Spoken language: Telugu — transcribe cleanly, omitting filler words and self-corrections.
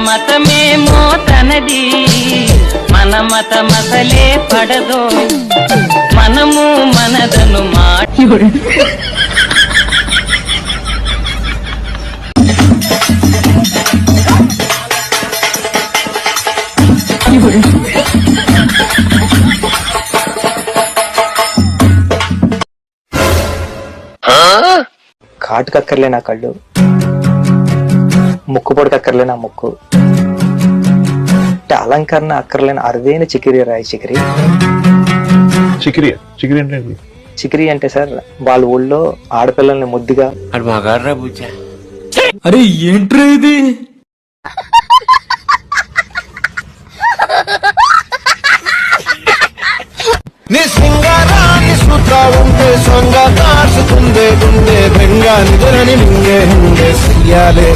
మతమేమో తనది, మన మతమసలే పడదో, మనము మనదను మాట. కాటు కక్కర్లే నా కళ్ళు, ముక్కు పొడి కక్కర్లే నా ముక్కు, అలంకరణ అక్కర్లేని అరుదైన చికిరి రాయి చికిరి. చికిరి అంటే సార్ వాళ్ళ ఊళ్ళో ఆడపిల్లల్ని ముద్దుగా అరే ఏంట్రా ఇది నీ సింగారాన్ని సూత్ర ఉంటే సొంగ కాసుకుందే గుండె బెంగా నిజరని మింగే హుండే సియాలే